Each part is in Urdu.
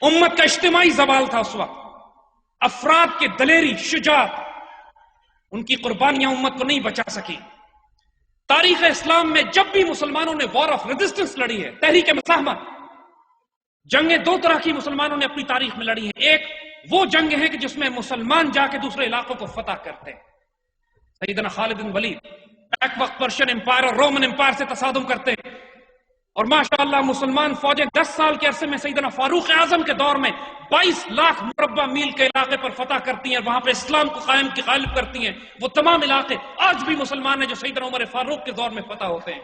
امت کا اجتماعی زوال تھا اس وقت. افراد کے دلیری، شجاعت، ان کی قربانیاں امت کو نہیں بچا سکی. تاریخ اسلام میں جب بھی مسلمانوں نے وار آف ریزسٹنس لڑی ہے، تحریک مزاحمت، جنگیں دو طرح کی مسلمانوں نے اپنی تاریخ میں لڑی ہیں. ایک وہ جنگ ہے کہ جس میں مسلمان جا کے دوسرے علاقوں کو فتح کرتے ہیں. سیدنا خالد بن ولید ایک وقت پرشین امپائر اور رومن امپائر سے تصادم کرتے ہیں، اور ماشاءاللہ مسلمان فوجیں 10 سال کے عرصے میں سیدنا فاروق اعظم کے دور میں 22 لاکھ مربع میل کے علاقے پر فتح کرتی ہیں، وہاں پہ اسلام کو غالب کرتی ہیں. وہ تمام علاقے آج بھی مسلمان ہیں جو سیدنا عمر فاروق کے دور میں فتح ہوتے ہیں.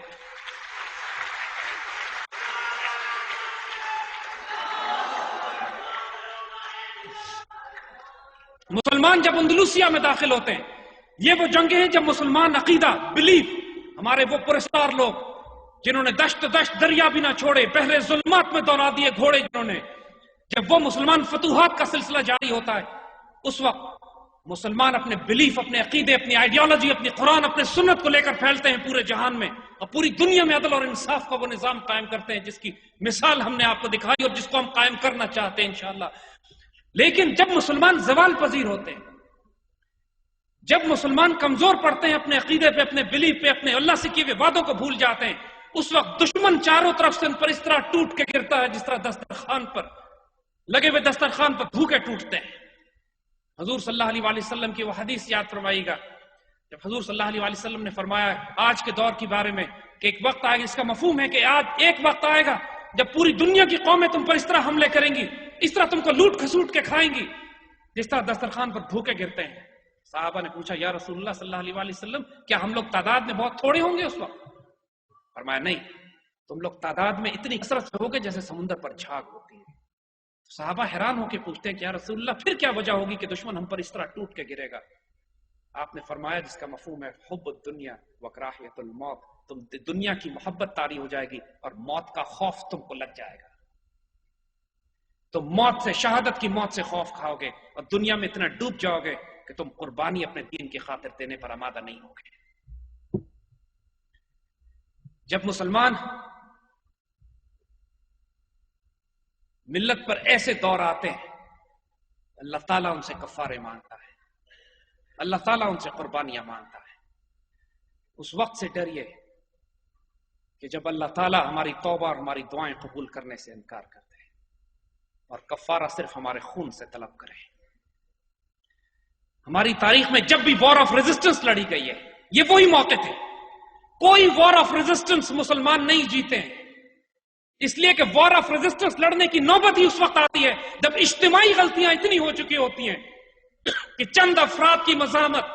مسلمان جب اندلوسیہ میں داخل ہوتے ہیں، یہ وہ جنگیں ہیں جب مسلمان عقیدہ، بلیف، ہمارے وہ پرستار لوگ جنہوں نے دشت دریا بھی نہ چھوڑے، بحر ظلمات میں دوڑا دیے گھوڑے جنہوں نے، جب وہ مسلمان فتوحات کا سلسلہ جاری ہوتا ہے، اس وقت مسلمان اپنے بلیف، اپنے عقیدے، اپنی آئیڈیالوجی، اپنی قرآن، اپنے سنت کو لے کر پھیلتے ہیں پورے جہان میں، اور پوری دنیا میں عدل اور انصاف کا وہ نظام قائم کرتے ہیں جس کی مثال ہم نے آپ کو دکھائی اور جس کو ہم قائم کرنا چاہتے ہیں انشاءاللہ. لیکن جب مسلمان زوال پذیر ہوتے ہیں، جب مسلمان کمزور پڑتے ہیں اپنے عقیدے پہ، اپنے بلیف پہ، اپنے اللہ سے کیے ہوئے وعدوں کو بھول جاتے ہیں، اس وقت دشمن چاروں طرف سے ان پر اس طرح ٹوٹ کے گرتا ہے جس طرح دسترخوان پر لگے ہوئے دسترخوان پر بھوکے ٹوٹتے ہیں. حضور صلی اللہ علیہ وآلہ وسلم کی وہ حدیث یاد فرمائیے گا جب حضور صلی اللہ علیہ وآلہ وسلم نے فرمایا آج کے دور کے بارے میں کہ ایک وقت آئے گا، اس کا مفہوم ہے کہ آج ایک وقت آئے گا جب پوری دنیا کی قومیں تم پر اس طرح حملے کریں گی، اس طرح تم کو لوٹ کھسوٹ کے کھائیں گی جس طرح دسترخوان پر بھوکے گرتے ہیں. صحابہ نے پوچھا یا رسول اللہ صلی اللہ علیہ وآلہ وسلم کیا ہم لوگ تعداد میں بہت تھوڑے ہوں گے اس وقت؟ فرمایا نہیں، تم لوگ تعداد میں اتنی کثرت سے ہوگے جیسے سمندر پر جھاگ ہوتی ہے. صحابہ حیران ہو کے پوچھتے ہیں کہ یا رسول اللہ پھر کیا وجہ ہوگی کہ دشمن ہم پر اس طرح ٹوٹ کے گرے گا؟ آپ نے فرمایا جس کا مفہوم ہے حب الدنیا وکراہیت الموت، تم دنیا کی محبت طاری ہو جائے گی اور موت کا خوف تم کو لگ جائے گا. تم موت سے، شہادت کی موت سے خوف کھاؤ گے اور دنیا میں اتنا ڈوب جاؤ گے کہ تم قربانی اپنے دین کی خاطر دینے پر آمادہ نہیں ہوگے. جب مسلمان ملت پر ایسے دور آتے ہیں، اللہ تعالیٰ ان سے کفارے مانگتا ہے، اللہ تعالیٰ ان سے قربانیاں مانگتا ہے. اس وقت سے ڈریے کہ جب اللہ تعالیٰ ہماری توبہ اور ہماری دعائیں قبول کرنے سے انکار کرتے ہیں اور کفارہ صرف ہمارے خون سے طلب کرے. ہماری تاریخ میں جب بھی وار آف ریزسٹنس لڑی گئی ہے، یہ وہی موقع تھے. کوئی وار آف ریزسٹنس مسلمان نہیں جیتے ہیں، اس لیے کہ وار آف ریزسٹنس لڑنے کی نوبت ہی اس وقت آتی ہے جب اجتماعی غلطیاں اتنی ہو چکی ہوتی ہیں کہ چند افراد کی مزاحمت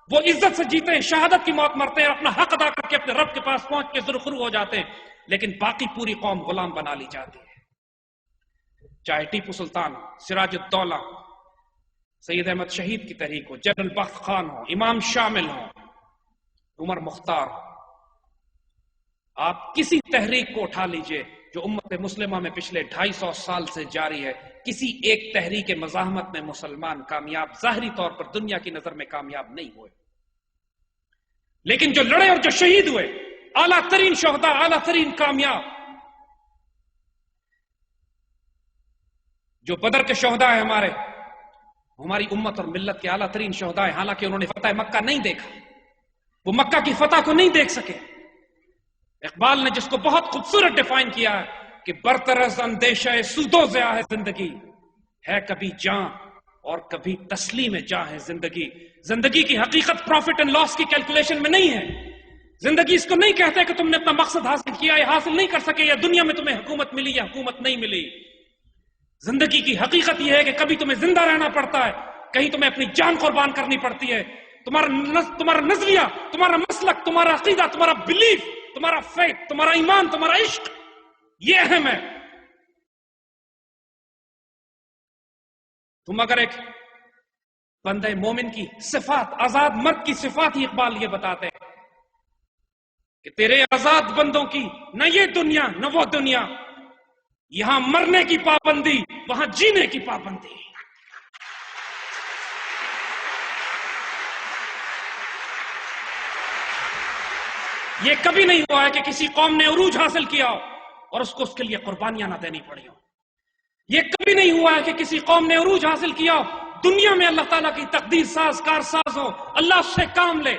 وہ عزت سے جیتے ہیں، شہادت کی موت مرتے ہیں، اپنا حق ادا کر کے اپنے رب کے پاس پہنچ کے سرخرو ہو جاتے ہیں، لیکن باقی پوری قوم غلام بنا لی جاتی ہے. چاہے ٹیپو سلطان، سراج الدولہ، سید احمد شہید کی تحریک ہو، جنرل بخت خان ہو، امام شامل ہو، عمر مختار ہو، آپ کسی تحریک کو اٹھا لیجئے جو امت مسلمہ میں پچھلے 250 سال سے جاری ہے، کسی ایک تحریک مزاحمت میں مسلمان کامیاب ظاہری طور پر دنیا کی نظر میں کامیاب نہیں ہوئے، لیکن جو لڑے اور جو شہید ہوئے، اعلیٰ ترین شہداء، اعلیٰ ترین کامیاب، جو بدر کے شہداء ہیں ہماری امت اور ملت کے اعلیٰ ترین شہداء ہیں، حالانکہ انہوں نے فتح مکہ نہیں دیکھا، وہ مکہ کی فتح کو نہیں دیکھ سکے. اقبال نے جس کو بہت خوبصورت ڈیفائن کیا ہے کہ برطرز اندیشہ سود و ضیاء ہے زندگی، ہے کبھی جاں اور کبھی تسلیم جاں ہے زندگی. زندگی کی حقیقت پروفٹ اینڈ لاس کی کیلکولیشن میں نہیں ہے. زندگی اس کو نہیں کہتے کہ تم نے اپنا مقصد حاصل کیا یا حاصل نہیں کر سکے، یا دنیا میں تمہیں حکومت ملی یا حکومت نہیں ملی. زندگی کی حقیقت یہ ہے کہ کبھی تمہیں زندہ رہنا پڑتا ہے، کہیں تمہیں اپنی جان قربان کرنی پڑتی ہے. تمہارا نظریہ، تمہارا مسلک، تمہارا عقیدہ، تمہارا بلیف، تمہارا فیتھ، تمہارا ایمان، تمہارا عشق، یہ اہم ہے. تم اگر ایک بندہ مومن کی صفات، آزاد مرد کی صفات ہی اقبال یہ بتاتے ہیں کہ تیرے آزاد بندوں کی نہ یہ دنیا نہ وہ دنیا، یہاں مرنے کی پابندی، وہاں جینے کی پابندی. یہ کبھی نہیں ہوا ہے کہ کسی قوم نے عروج حاصل کیا ہو اور اس کو اس کے لیے قربانیاں نہ دینی پڑی ہو. یہ کبھی نہیں ہوا ہے کہ کسی قوم نے عروج حاصل کیا ہو، دنیا میں اللہ تعالیٰ کی تقدیر ساز کار ساز ہو، اللہ اس سے کام لے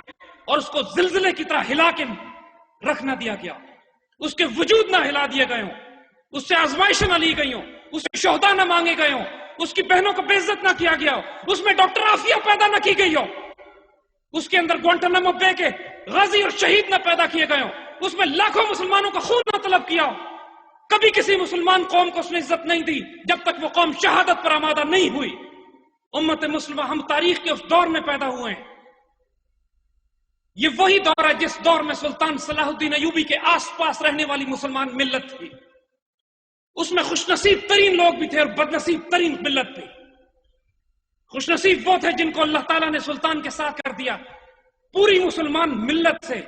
اور اس کو زلزلے کی طرح ہلا کے رکھ نہ دیا گیا، اس کے وجود نہ ہلا دیے گئے ہوں، اس سے آزمائشیں نہ لی گئی ہوں، اس سے شہداء نہ مانگے گئے ہوں، اس کی بہنوں کو بے عزت نہ کیا گیا ہو، اس میں ڈاکٹر عافیہ پیدا نہ کی گئی ہو، اس کے اندر گوانٹانامو بے کے غازی اور شہید نہ پیدا کیے گئے ہوں، اس میں لاکھوں مسلمانوں کا خون نہ طلب کیا ہو۔ کبھی کسی مسلمان قوم کو اس نے عزت نہیں دی جب تک وہ قوم شہادت پر آمادہ نہیں ہوئی۔ امت مسلمہ ہم تاریخ کے اس دور میں پیدا ہوئے ہیں، یہ وہی دور ہے جس دور میں سلطان صلاح الدین ایوبی کے آس پاس رہنے والی مسلمان ملت تھی، اس میں خوش نصیب ترین لوگ بھی تھے اور بد نصیب ترین ملت تھی۔ خوش نصیب وہ تھے جن کو اللہ تعالیٰ نے سلطان کے ساتھ کر دیا، پوری مسلمان ملت سے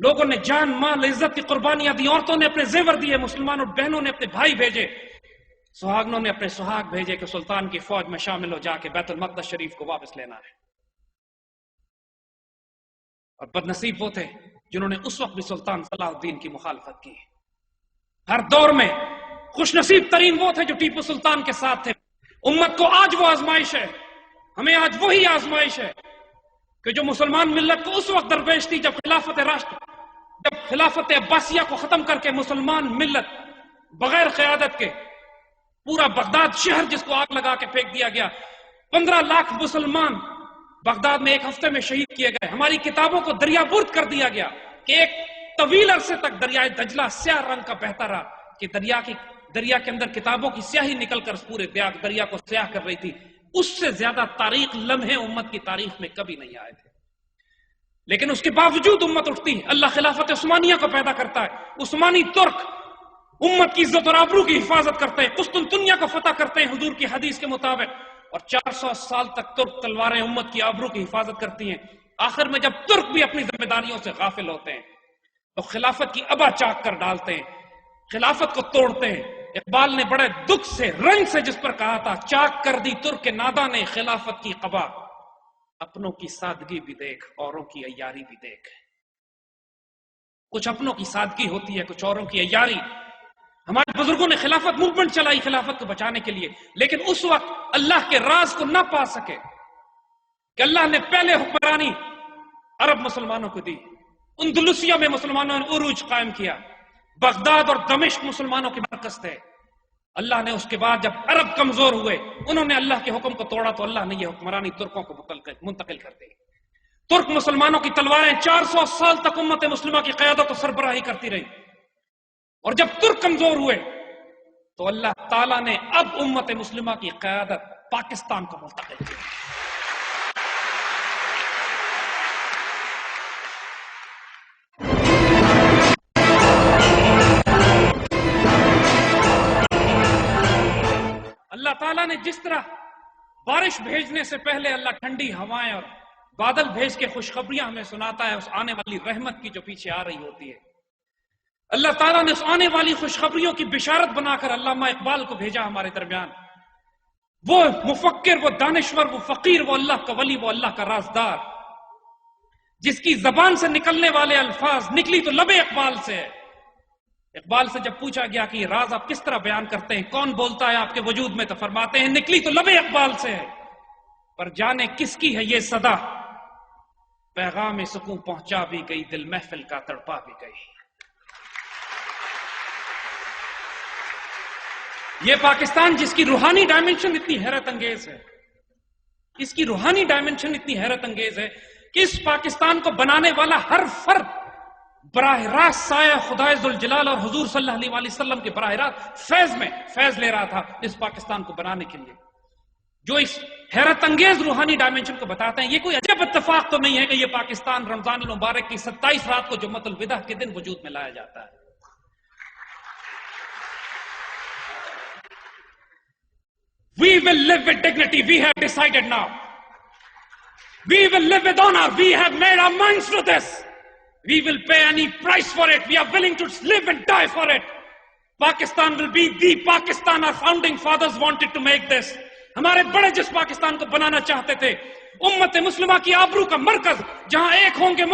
لوگوں نے جان مال عزت کی قربانیاں دی، عورتوں نے اپنے زیور دیے، مسلمان اور بہنوں نے اپنے بھائی بھیجے، سہاگنوں نے اپنے سہاگ بھیجے کہ سلطان کی فوج میں شامل ہو جا کے بیت المقدس شریف کو واپس لینا ہے۔ اور بد نصیب وہ تھے جنہوں نے اس وقت بھی سلطان صلاح الدین کی مخالفت کی۔ ہر دور میں خوش نصیب ترین وہ تھے جو ٹیپو سلطان کے ساتھ تھے۔ امت کو آج وہ آزمائش ہے، ہمیں آج وہی آزمائش ہے کہ جو مسلمان ملت کو اس وقت درپیش تھی جب خلافت عباسیہ کو ختم کر کے مسلمان ملت بغیر قیادت کے پورا بغداد شہر جس کو آگ لگا کے پھینک دیا گیا، 15 لاکھ مسلمان بغداد میں ایک ہفتے میں شہید کیے گئے، ہماری کتابوں کو دریا برد کر دیا گیا کہ ایک طویل عرصے تک دریائے دجلہ سیاہ رنگ کا بہتا رہا کہ دریا کے اندر کتابوں کی سیاہی نکل کر پورے دریا کو سیاہ کر رہی تھی۔ اس سے زیادہ تاریخ لمحے امت کی تاریخ میں کبھی نہیں آئے تھے، لیکن اس کے باوجود امت اٹھتی ہے۔ اللہ خلافت عثمانیہ کو پیدا کرتا ہے، عثمانی ترک امت کی عزت اور آبرو کی حفاظت کرتے ہیں، قسطنطنیہ کو فتح کرتے ہیں حضور کی حدیث کے مطابق، اور 400 سال تک ترک تلواریں امت کی آبرو کی حفاظت کرتی ہیں۔ آخر میں جب ترک بھی اپنی ذمہ داریوں سے غافل ہوتے ہیں تو خلافت کی ابا چاک کر ڈالتے ہیں، خلافت کو توڑتے ہیں۔ اقبال نے بڑے دکھ سے رنج سے جس پر کہا تھا، چاک کر دی ترک نادا نے خلافت کی قبا، اپنوں کی سادگی بھی دیکھ اوروں کی عیاری بھی دیکھ۔ کچھ اپنوں کی سادگی ہوتی ہے، کچھ اوروں کی عیاری۔ ہمارے بزرگوں نے خلافت موومنٹ چلائی خلافت کو بچانے کے لیے، لیکن اس وقت اللہ کے راز کو نہ پا سکے کہ اللہ نے پہلے حکمرانی عرب مسلمانوں کو دی، اندلسیہ میں مسلمانوں نے عروج قائم کیا، بغداد اور دمشق مسلمانوں کے مرکز تھے۔ اللہ نے اس کے بعد جب عرب کمزور ہوئے، انہوں نے اللہ کے حکم کو توڑا تو اللہ نے یہ حکمرانی ترکوں کو منتقل کر دی۔ ترک مسلمانوں کی تلواریں 400 سال تک امت مسلمہ کی قیادت و سربراہی کرتی رہی، اور جب ترک کمزور ہوئے تو اللہ تعالیٰ نے اب امت مسلمہ کی قیادت پاکستان کو منتقل کی۔ اللہ تعالیٰ نے جس طرح بارش بھیجنے سے پہلے اللہ ٹھنڈی ہوائیں اور بادل بھیج کے خوشخبریاں ہمیں سناتا ہے اس آنے والی رحمت کی جو پیچھے آ رہی ہوتی ہے، اللہ تعالیٰ نے اس آنے والی خوشخبریوں کی بشارت بنا کر علامہ اقبال کو بھیجا ہمارے درمیان۔ وہ مفکر، وہ دانشور، وہ فقیر، وہ اللہ کا ولی، وہ اللہ کا رازدار، جس کی زبان سے نکلنے والے الفاظ نکلی تو لب اقبال سے ہے۔ اقبال سے جب پوچھا گیا کہ یہ راز آپ کس طرح بیان کرتے ہیں، کون بولتا ہے آپ کے وجود میں، تو فرماتے ہیں نکلی تو لب اقبال سے ہے، پر جانے کس کی ہے یہ صدا، پیغام سکون پہنچا بھی گئی، دل محفل کا تڑپا بھی گئی۔ یہ پاکستان جس کی روحانی ڈائمنشن اتنی حیرت انگیز ہے، اس کی روحانی ڈائمنشن اتنی حیرت انگیز ہے کہ اس پاکستان کو بنانے والا ہر فرد براہ راست سایہ خدائے ذوالجلال اور حضور صلی اللہ علیہ وسلم کے براہ راست فیض لے رہا تھا اس پاکستان کو بنانے کے لیے، جو اس حیرت انگیز روحانی ڈائمنشن کو بتاتے ہیں۔ یہ کوئی عجب اتفاق تو نہیں ہے کہ یہ پاکستان رمضان المبارک کی 27 رات کو جمعۃ الوداع کے دن وجود میں لایا جاتا ہے۔ We will live with dignity. We have decided now. We will live with honor. We have made our minds to this. We will pay any price for it. We are willing to live and die for it. Pakistan will be the Pakistan our founding fathers wanted to make this. ہمارے بڑے جس پاکستان کو بنانا چاہتے تھے، امت مسلمہ کی آبرو کا مرکز، جہاں ایک ہوں گے